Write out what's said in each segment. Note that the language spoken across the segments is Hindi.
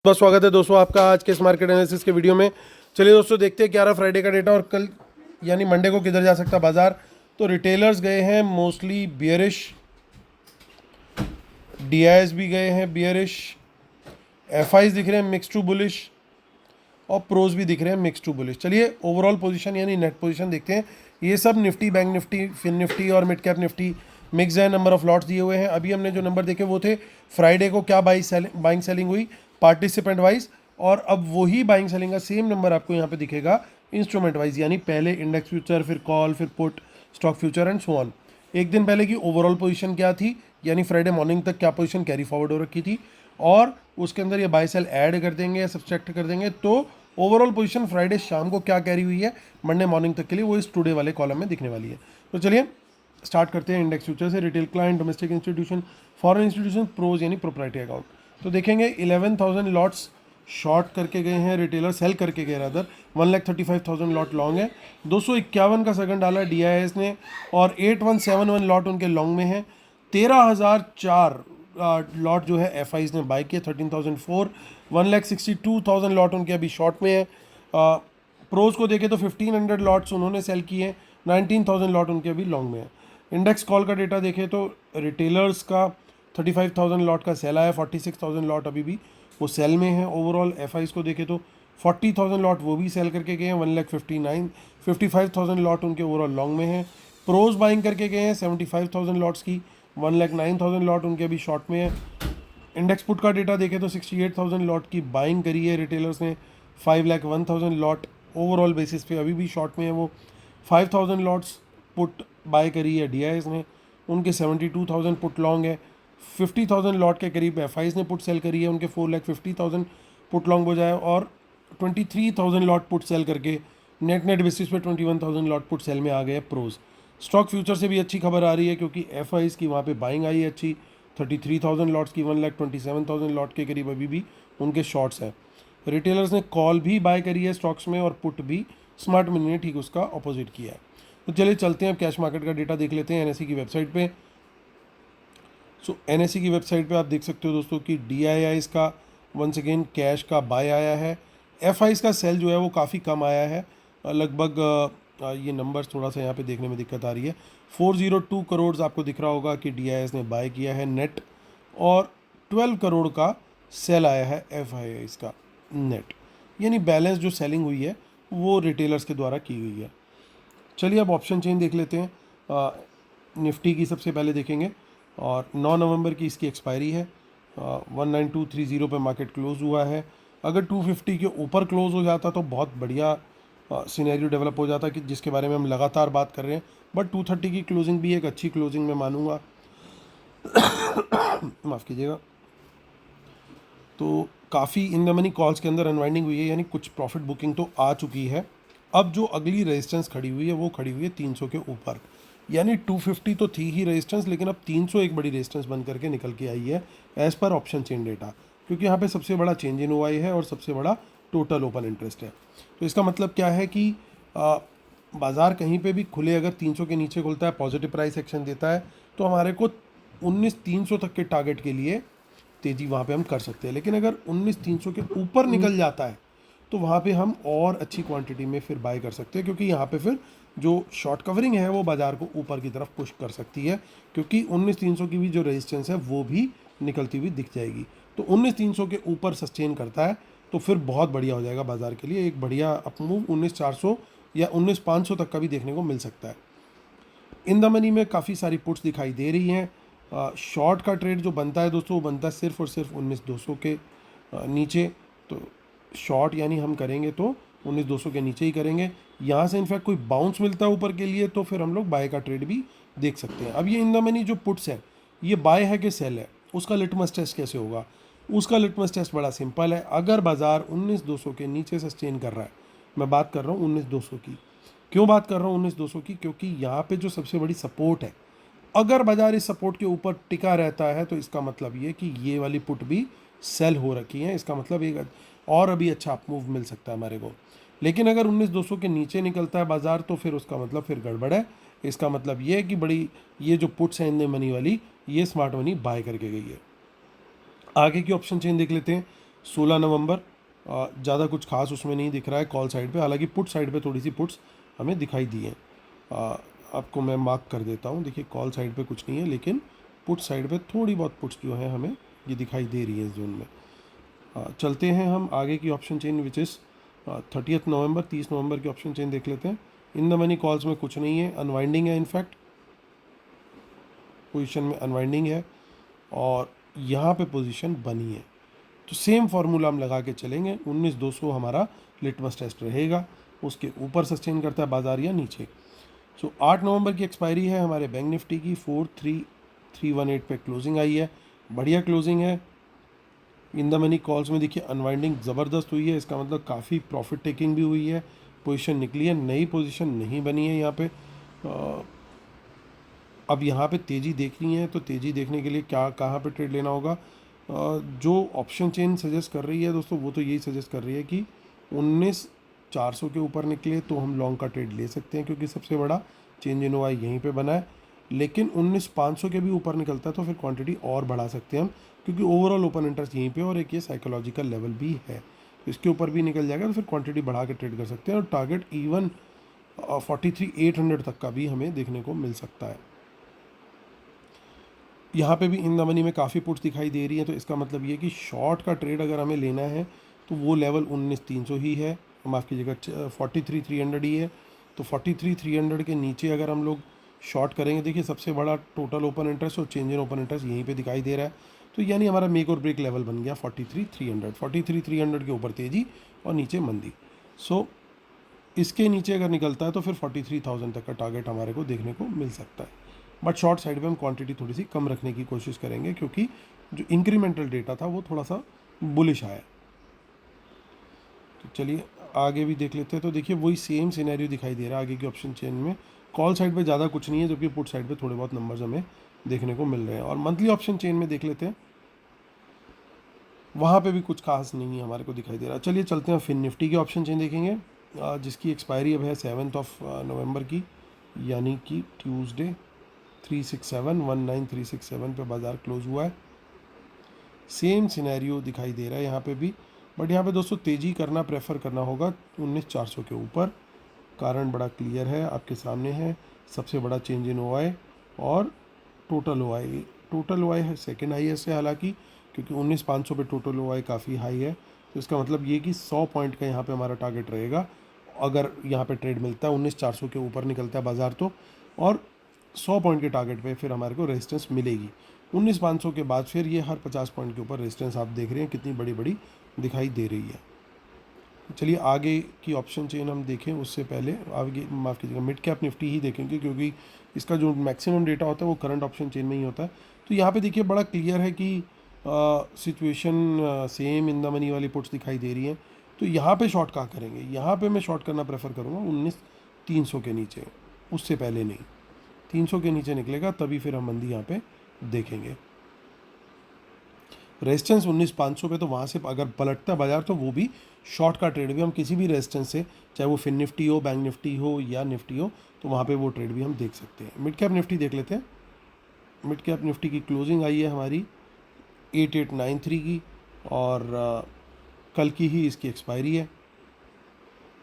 बहुत स्वागत है दोस्तों आपका आज के इस मार्केट एनालिसिस के वीडियो में। चलिए दोस्तों देखते हैं 11 फ्राइडे का डेटा और कल यानी मंडे को किधर जा सकता बाजार। तो रिटेलर्स गए हैं मोस्टली बियरिश, डीआईएस भी गए हैं बियरिश, एफआईज दिख रहे हैं मिक्स टू बुलिश और प्रोज भी दिख रहे हैं मिक्स टू बुलिश। चलिए ओवरऑल पोजीशन यानी नेट पोजीशन देखते हैं। ये सब निफ्टी, बैंक निफ्टी, फिन निफ्टी और मिड कैप निफ्टी मिक्स है। नंबर ऑफ लॉट्स दिए हुए हैं। अभी हमने जो नंबर देखे वो थे फ्राइडे को क्या बाइंग सेलिंग हुई पार्टिसिपेंट वाइज, और अब वही बाइंग सेलिंग का सेम नंबर आपको यहाँ पे दिखेगा इंस्ट्रूमेंट वाइज, यानी पहले इंडेक्स फ्यूचर, फिर कॉल, फिर put, stock future and so on. एक दिन पहले की ओवरऑल पोजीशन क्या थी, यानी फ्राइडे मॉर्निंग तक क्या पोजीशन कैरी फॉरवर्ड हो रखी थी, और उसके अंदर ये बाय सेल ऐड कर देंगे या सब्सट्रैक्ट कर देंगे तो ओवरऑल पोजीशन फ्राइडे शाम को क्या कैरी हुई है मंडे मॉर्निंग तक के लिए वो इस टुडे वाले कॉलम में दिखने वाली है। तो चलिए स्टार्ट करते हैं इंडेक्स फ्यूचर से। Retail client, domestic institution, foreign institution, pros यानी प्रोप्राइटरी अकाउंट। तो देखेंगे 11,000 लॉट्स शॉर्ट करके गए हैं रिटेलर, सेल करके गए रादर 1,35,000 लॉट लॉन्ग है। 251 का सेकंड डाला डीआईएस ने और 8171 लॉट उनके लॉन्ग में है। 13,004 लॉट जो है एफआईज ने बाई किए, 13,004। 1,62,000 लॉट उनके अभी शॉर्ट में है। प्रोज को देखें तो 1,500 लॉट्स उन्होंने सेल किए हैं, 19,000 लॉट उनके अभी लॉन्ग में है। इंडेक्स कॉल का डेटा देखें तो रिटेलर्स का 35,000 लॉट का सेल आया, 46,000 लॉट अभी भी वो सेल में है। ओवरऑल एफआईज को देखें तो 40,000 लॉट वो भी सेल करके गए हैं, 1,55,000 लॉट उनके ओवरऑल लॉन्ग में है। प्रोज बाइंग करके गए हैं 75,000 लॉट्स की, 1,09,000 लॉट उनके अभी शॉर्ट में है। इंडेक्स पुट का डेटा देखें तो 68,000 लॉट की बाइंग करी है रिटेलर्स ने, 5,01,000 लॉट ओवरऑल बेसिस पे अभी भी शॉर्ट में है वो। 5,000 लॉट्स पुट बाय करी है डीआईएस ने, उनके 72,000 पुट लॉन्ग है। 50,000 लॉट के करीब एफआईज ने पुट सेल करी है, उनके 4,50,000 पुट लॉन्ग हो जाए, और 23,000 लॉट पुट सेल करके नेट बेसिस पे 21,000 लॉट पुट सेल में आ गए प्रोज। स्टॉक फ्यूचर से भी अच्छी खबर आ रही है क्योंकि एफआईज की वहाँ पे बाइंग आई है अच्छी, 33,000 लॉट्स की, 1,27,000 लॉट के करीब अभी भी उनके शॉर्ट्स हैं। रिटेलर्स ने कॉल भी बाय करी है स्टॉक्स में और पुट भी स्मार्ट मनी ने ठीक उसका अपोजिट किया है। तो चलिए चलते हैं अब कैश मार्केट का डेटा देख लेते हैं एनएसई की वेबसाइट पे। सो एनएसई की वेबसाइट पे आप देख सकते हो दोस्तों कि डीआईआईज का वंस अगेन कैश का बाय आया है, एफआईज का सेल जो है वो काफ़ी कम आया है, लगभग ये नंबर्स थोड़ा सा यहाँ पे देखने में दिक्कत आ रही है। 402 करोड़ आपको दिख रहा होगा कि डीआईआईज ने बाय किया है नेट, और 12 करोड़ का सेल आया है एफआईआईज का नेट, यानी बैलेंस जो सेलिंग हुई है वो रिटेलर्स के द्वारा की हुई है। चलिए अब ऑप्शन चेन देख लेते हैं। निफ्टी की सबसे पहले देखेंगे और 9 नवंबर की इसकी एक्सपायरी है। 19230 पे मार्केट क्लोज हुआ है। अगर 250 के ऊपर क्लोज हो जाता तो बहुत बढ़िया सिनेरियो डेवलप हो जाता कि जिसके बारे में हम लगातार बात कर रहे हैं, बट 230 की क्लोजिंग भी एक अच्छी क्लोजिंग मैं मानूंगा। माफ़ कीजिएगा। तो काफ़ी इन द मनी कॉल्स के अंदर अनवाइंडिंग हुई है, यानी कुछ प्रॉफिट बुकिंग तो आ चुकी है। अब जो अगली रेजिस्टेंस खड़ी हुई है वो खड़ी हुई है 300 के ऊपर, यानी 250 तो थी ही रेजिस्टेंस, लेकिन अब 300 एक बड़ी रेजिस्टेंस बन करके निकल के आई है as per option chain data, क्योंकि यहाँ पे सबसे बड़ा चेंज इन ओआई है और सबसे बड़ा टोटल ओपन इंटरेस्ट है। तो इसका मतलब क्या है कि बाज़ार कहीं पे भी खुले, अगर 300 के नीचे खुलता है, पॉजिटिव प्राइस एक्शन देता है, तो हमारे को 19,300 तक के टारगेट के लिए तेज़ी वहाँ पे हम कर सकते हैं। लेकिन अगर 19,300 के ऊपर निकल जाता है तो वहाँ पे हम और अच्छी क्वांटिटी में फिर बाय कर सकते हैं, क्योंकि यहाँ पे फिर जो शॉर्ट कवरिंग है वो बाज़ार को ऊपर की तरफ पुश कर सकती है, क्योंकि 19,300 की भी जो रेजिस्टेंस है वो भी निकलती हुई दिख जाएगी। तो 19,300 के ऊपर सस्टेन करता है तो फिर बहुत बढ़िया हो जाएगा बाज़ार के लिए, एक बढ़िया अपमूव 19,400 या 19,500 तक का भी देखने को मिल सकता है। इन द मनी में काफ़ी सारी पुट्स दिखाई दे रही हैं। शॉर्ट का ट्रेड जो बनता है दोस्तों वो बनता है सिर्फ और सिर्फ 19,200 के नीचे। तो शॉर्ट यानी हम करेंगे तो 19,200 के नीचे ही करेंगे। यहाँ से इनफैक्ट कोई बाउंस मिलता है ऊपर के लिए तो फिर हम लोग बाय का ट्रेड भी देख सकते हैं। अब ये इन द मनी जो पुट्स है ये बाय है कि सेल है, उसका लिटमस टेस्ट कैसे होगा? उसका लिटमस टेस्ट बड़ा सिंपल है। अगर बाज़ार 19,200 के नीचे सस्टेन कर रहा है, मैं बात कर रहा हूँ 19,200 की, क्यों बात कर रहा हूँ 19,200 की? क्योंकि यहाँ पे जो सबसे बड़ी सपोर्ट है, अगर बाजार इस सपोर्ट के ऊपर टिका रहता है तो इसका मतलब ये कि ये वाली पुट भी सेल हो रखी है, इसका मतलब एक और अभी अच्छा अपमूव मिल सकता है हमारे को। लेकिन अगर 19,200 के नीचे निकलता है बाजार तो फिर उसका मतलब फिर गड़बड़ है। इसका मतलब ये है कि बड़ी ये जो पुट्स हैं इन मनी वाली, ये स्मार्ट मनी बाय करके गई है। आगे की ऑप्शन चेन देख लेते हैं। 16 नवंबर, ज़्यादा कुछ खास उसमें नहीं दिख रहा है कॉल साइड पे, हालांकि पुट साइड पे थोड़ी सी पुट्स हमें दिखाई दी हैं। आपको मैं मार्क कर देता हूँ, देखिए कॉल साइड पे कुछ नहीं है, लेकिन पुट साइड पे थोड़ी बहुत पुट्स जो है हमें ये दिखाई दे रही है इस जोन में। चलते हैं हम आगे की ऑप्शन चेन विच इज़ 30 नवंबर, 30 नवंबर की ऑप्शन चेन देख लेते हैं। इन द मनी कॉल्स में कुछ नहीं है, अनवाइंडिंग है, इनफैक्ट पोजीशन में अनवाइंडिंग है और यहाँ पे पोजीशन बनी है। तो सेम फार्मूला हम लगा के चलेंगे, 19,200 हमारा लिटमस टेस्ट रहेगा, उसके ऊपर सस्टेन करता है बाजार या नीचे। सो 8 नवंबर की एक्सपायरी है हमारे बैंक निफ्टी की, 43,318 पे क्लोजिंग आई है, बढ़िया क्लोजिंग है। इन द मनी कॉल्स में देखिए अनवाइंडिंग ज़बरदस्त हुई है, इसका मतलब काफ़ी प्रॉफिट टेकिंग भी हुई है, पोजीशन निकली है, नई पोजीशन नहीं बनी है यहाँ पे। अब यहाँ पे तेज़ी देखनी है तो तेज़ी देखने के लिए क्या कहाँ पे ट्रेड लेना होगा, जो ऑप्शन चेन सजेस्ट कर रही है दोस्तों वो तो यही सजेस्ट कर रही है कि 19,400 के ऊपर निकले तो हम लॉन्ग का ट्रेड ले सकते हैं, क्योंकि सबसे बड़ा चेंज इन ओआई यहीं पे बना है। लेकिन 19,500 के भी ऊपर निकलता है तो फिर क्वांटिटी और बढ़ा सकते हैं हम, क्योंकि ओवरऑल ओपन इंटरेस्ट यहीं पे और एक ये साइकोलॉजिकल लेवल भी है, तो इसके ऊपर भी निकल जाएगा तो फिर क्वांटिटी बढ़ा के ट्रेड कर सकते हैं, और टारगेट इवन 43,800 तक का भी हमें देखने को मिल सकता है। यहाँ पे भी इन द मनी में काफ़ी पुट्स दिखाई दे रही है, तो इसका मतलब ये कि शॉर्ट का ट्रेड अगर हमें लेना है तो वो लेवल 19,300 ही है, माफ़ कीजिएगा 43,300 ही है। तो 43,300 के नीचे अगर हम लोग शॉर्ट करेंगे, देखिए सबसे बड़ा टोटल ओपन इंटरेस्ट और चेंज इन ओपन इंटरेस्ट यहीं पे दिखाई दे रहा है, तो यानी हमारा मेक और ब्रेक लेवल बन गया 43,300 के ऊपर तेज़ी और नीचे मंदी। सो इसके नीचे अगर निकलता है तो फिर 43,000 तक का टारगेट हमारे को देखने को मिल सकता है। बट शॉर्ट साइड पे हम क्वांटिटी थोड़ी सी कम रखने की कोशिश करेंगे, क्योंकि जो इंक्रीमेंटल डेटा था वो थोड़ा सा बुलिश आया। तो चलिए आगे भी देख लेते हैं। तो देखिए वही सेम सिनेरियो दिखाई दे रहा है आगे की ऑप्शन चेन में, कॉल साइड पे ज़्यादा कुछ नहीं है, जबकि पुट साइड पे थोड़े बहुत नंबर्स हमें देखने को मिल रहे हैं। और मंथली ऑप्शन चेन में देख लेते हैं, वहाँ पे भी कुछ खास नहीं है हमारे को दिखाई दे रहा। चलिए चलते हैं फिन निफ्टी की ऑप्शन चेन देखेंगे, जिसकी एक्सपायरी अब है 7 नवंबर की, यानी कि ट्यूसडे। 367 पे बाज़ार क्लोज हुआ है। सेम सिनेरियो दिखाई दे रहा है यहाँ पे भी, बट यहाँ पे दोस्तों तेज़ी करना प्रेफर करना होगा 19,400 के ऊपर। कारण बड़ा क्लियर है, आपके सामने है, सबसे बड़ा चेंज इन ओआई और टोटल ओआई है सेकेंड हाईएस्ट है हालांकि, क्योंकि 19,500 पे टोटल ओआई काफ़ी हाई है। तो इसका मतलब ये कि 100 पॉइंट का यहाँ पे हमारा टारगेट रहेगा अगर यहाँ पे ट्रेड मिलता है, 19,400 के ऊपर निकलता है बाज़ार तो, और 100 पॉइंट के टारगेट पे फिर हमारे को रेजिस्टेंस मिलेगी। 19,500 के बाद फिर ये हर 50 पॉइंट के ऊपर रेजिस्टेंस आप देख रहे हैं कितनी बड़ी बड़ी दिखाई दे रही है। चलिए आगे की ऑप्शन चेन हम देखें उससे पहले आगे माफ़ कीजिएगा मिड कैप निफ्टी ही देखेंगे, क्योंकि इसका जो मैक्सिमम डेटा होता है वो करंट ऑप्शन चेन में ही होता है। तो यहाँ पे देखिए बड़ा क्लियर है कि situation same in the money वाली पुट्स दिखाई दे रही हैं। तो यहाँ पे शॉर्ट कहाँ करेंगे, यहाँ पे मैं शॉर्ट करना प्रेफर करूँगा 19,300 के नीचे, उससे पहले नहीं। 300 के नीचे निकलेगा तभी फिर हम मंदी यहाँ पे देखेंगे। रेजिस्टेंस 19,500 पे, तो वहाँ से अगर पलटता बाजार तो वो भी शॉर्ट का ट्रेड भी हम किसी भी रेजिस्टेंस से, चाहे वो फिन निफ्टी हो, बैंक निफ्टी हो या निफ्टी हो, तो वहाँ पे वो ट्रेड भी हम देख सकते हैं। मिड कैप निफ्टी देख लेते हैं। मिड कैप निफ्टी की क्लोजिंग आई है हमारी 8893 की, और कल की ही इसकी एक्सपायरी है।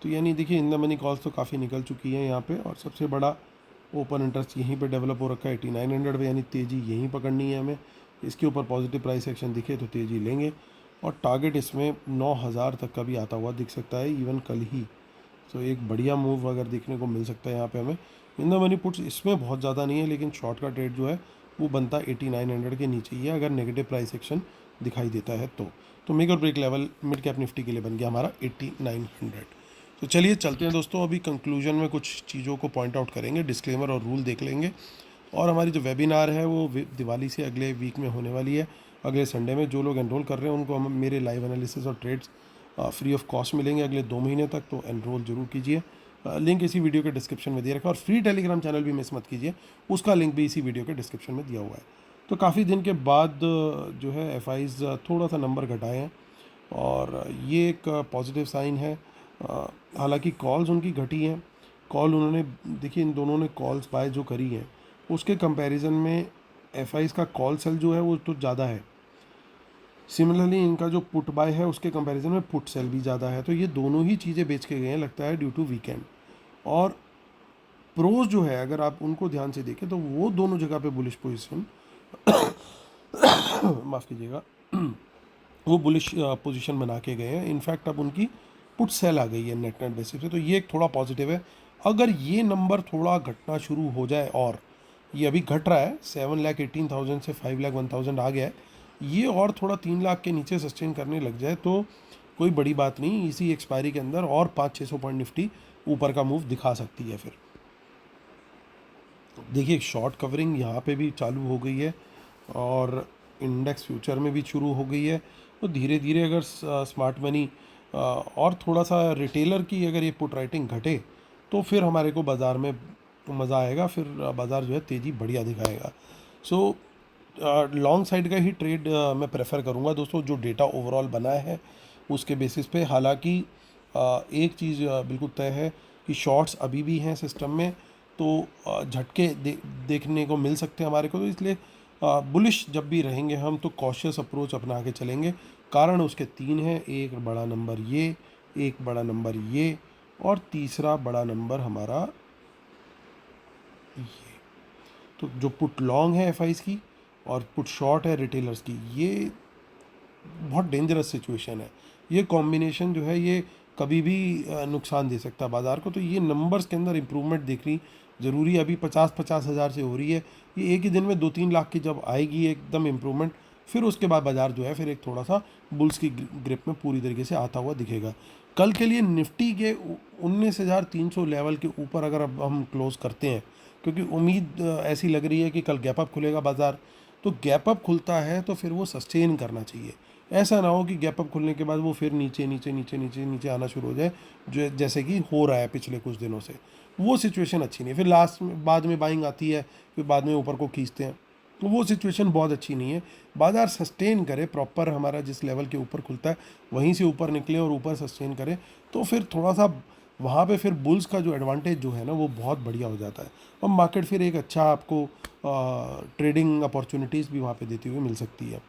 तो यानी देखिए इन द मनी कॉल्स तो काफ़ी निकल चुकी हैं यहाँ पे, और सबसे बड़ा ओपन इंटरेस्ट यहीं पे डेवलप हो रखा है 8900 पे, यानी तेज़ी यहीं पकड़नी है हमें। इसके ऊपर पॉजिटिव प्राइस एक्शन दिखे तो तेज़ी लेंगे, और टारगेट इसमें 9,000 तक का भी आता हुआ दिख सकता है इवन कल ही। तो एक बढ़िया मूव अगर देखने को मिल सकता है यहाँ पे हमें। इन द मनी पुट्स इसमें बहुत ज़्यादा नहीं है, लेकिन शॉर्ट का ट्रेड जो है वो बनता है 8900 के नीचे ही है अगर नेगेटिव प्राइस एक्शन दिखाई देता है तो मेक और break level mid cap Nifty के लिए बन गया हमारा 8900। तो चलिए चलते हैं दोस्तों, अभी कंक्लूजन में कुछ चीज़ों को पॉइंट आउट करेंगे, डिस्क्लेमर और रूल देख लेंगे, और हमारी जो वेबिनार है वो दिवाली से अगले वीक में होने वाली है, अगले संडे में। जो लोग एनरोल कर रहे हैं उनको हम मेरे लाइव एनालिसिस और ट्रेड्स फ्री ऑफ कॉस्ट मिलेंगे अगले 2 महीने तक, तो एनरोल जरूर कीजिए। लिंक इसी वीडियो के डिस्क्रिप्शन में दे रखा है, और फ्री टेलीग्राम चैनल भी मिस मत कीजिए, उसका लिंक भी इसी वीडियो के डिस्क्रिप्शन में दिया हुआ है। तो काफ़ी दिन के बाद जो है एफआईज थोड़ा सा नंबर घटाए हैं, और ये एक पॉजिटिव साइन है। हालांकि कॉल्स उनकी घटी हैं, कॉल उन्होंने देखिए इन दोनों ने कॉल्स बाय जो करी हैं उसके कंपैरिजन में एफआईज का कॉल सेल जो है वो तो ज़्यादा है। सिमिलरली इनका जो पुट बाय है उसके कंपैरिजन में पुट सेल भी ज़्यादा है, तो ये दोनों ही चीज़ें बेच के गए हैं लगता है ड्यू टू वीकेंड। और प्रोज जो है अगर आप उनको ध्यान से देखें तो वो दोनों जगह पे बुलिश पोजीशन माफ़ कीजिएगा वो बुलिश पोजीशन बना के गए हैं। इनफैक्ट अब उनकी पुट सेल आ गई है नेट नेट बेसिस पे, तो ये एक थोड़ा पॉजिटिव है। अगर ये नंबर थोड़ा घटना शुरू हो जाए, और ये अभी घट रहा है 7,18,000 से 5,01,000 आ गया है, ये और थोड़ा 3 लाख के नीचे सस्टेन करने लग जाए तो कोई बड़ी बात नहीं, इसी एक्सपायरी के अंदर और 500-600 पॉइंट निफ्टी ऊपर का मूव दिखा सकती है। फिर देखिए शॉर्ट कवरिंग यहाँ पे भी चालू हो गई है और इंडेक्स फ्यूचर में भी शुरू हो गई है। तो धीरे धीरे अगर स्मार्ट मनी और थोड़ा सा रिटेलर की अगर ये पुट राइटिंग घटे तो फिर हमारे को बाज़ार में मज़ा आएगा, फिर बाज़ार जो है तेज़ी बढ़िया दिखाएगा। सो लॉन्ग साइड का ही ट्रेड मैं प्रेफर करूँगा दोस्तों, जो डेटा ओवरऑल बना है उसके बेसिस पे। हालांकि एक चीज़ बिल्कुल तय है कि शॉर्ट्स अभी भी हैं सिस्टम में, तो झटके देखने को मिल सकते हैं हमारे को, तो इसलिए बुलिश जब भी रहेंगे हम तो कॉशियस अप्रोच अपना के चलेंगे। कारण उसके 3 हैं, एक बड़ा नंबर ये, एक बड़ा नंबर ये, और तीसरा बड़ा नंबर हमारा ये। तो जो पुट लॉन्ग है एफआईज की और पुट शॉर्ट है रिटेलर्स की, ये बहुत डेंजरस सिचुएशन है। ये कॉम्बिनेशन जो है ये कभी भी नुकसान दे सकता है बाज़ार को। तो ये नंबर्स के अंदर इम्प्रूवमेंट देखनी ज़रूरी है। अभी 50-50 हज़ार से हो रही है, ये एक ही दिन में 2-3 लाख की जब आएगी एकदम इम्प्रूवमेंट, फिर उसके बाद बाज़ार जो है फिर एक थोड़ा सा बुल्स की ग्रिप में पूरी तरीके से आता हुआ दिखेगा। कल के लिए निफ्टी के 19,300 लेवल के ऊपर अगर अब हम क्लोज करते हैं, क्योंकि उम्मीद ऐसी लग रही है कि कल गैप अप खुलेगा बाज़ार, तो गैप अप खुलता है तो फिर वो सस्टेन करना चाहिए। ऐसा ना हो कि गैप अप खुलने के बाद वो फिर नीचे नीचे नीचे नीचे नीचे आना शुरू हो जाए, जो जैसे कि हो रहा है पिछले कुछ दिनों से। वो सिचुएशन अच्छी नहीं है, फिर लास्ट में बाद में बाइंग आती है, फिर बाद में ऊपर को खींचते हैं, तो वो सिचुएशन बहुत अच्छी नहीं है। बाज़ार सस्टेन करे प्रॉपर, हमारा जिस लेवल के ऊपर खुलता है वहीं से ऊपर निकले और ऊपर सस्टेन करे, तो फिर थोड़ा सा वहाँ पे फिर बुल्स का जो एडवांटेज जो है ना वो बहुत बढ़िया हो जाता है, और मार्केट फिर एक अच्छा आपको ट्रेडिंग अपॉर्चुनिटीज़ भी वहाँ पे देती हुई मिल सकती है।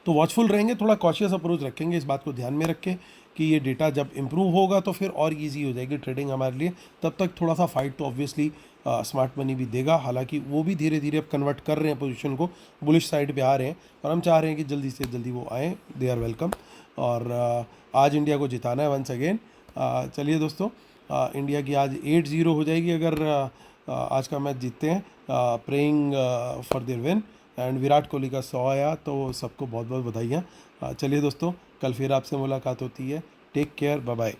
तो वॉचफुल रहेंगे, थोड़ा कॉशियस अप्रोच रखेंगे, इस बात को ध्यान में रखें कि ये डेटा जब इम्प्रूव होगा तो फिर और इजी हो जाएगी ट्रेडिंग हमारे लिए। तब तक थोड़ा सा फाइट तो ऑब्वियसली स्मार्ट मनी भी देगा, हालांकि वो भी धीरे धीरे अब कन्वर्ट कर रहे हैं पोजीशन को, बुलिश साइड पे आ रहे हैं, और हम चाह रहे हैं कि जल्दी से जल्दी वो आएँ, दे आर वेलकम। और आज इंडिया को जिताना है वंस अगेन। चलिए दोस्तों, इंडिया की आज 8-0 हो जाएगी अगर आज का मैच जीतते हैं, praying for their win. And Virat Kohli का 100 आया, तो सबको बहुत बहुत बधाइयाँ। चलिए दोस्तों, कल फिर आपसे मुलाकात होती है। Take care, bye bye.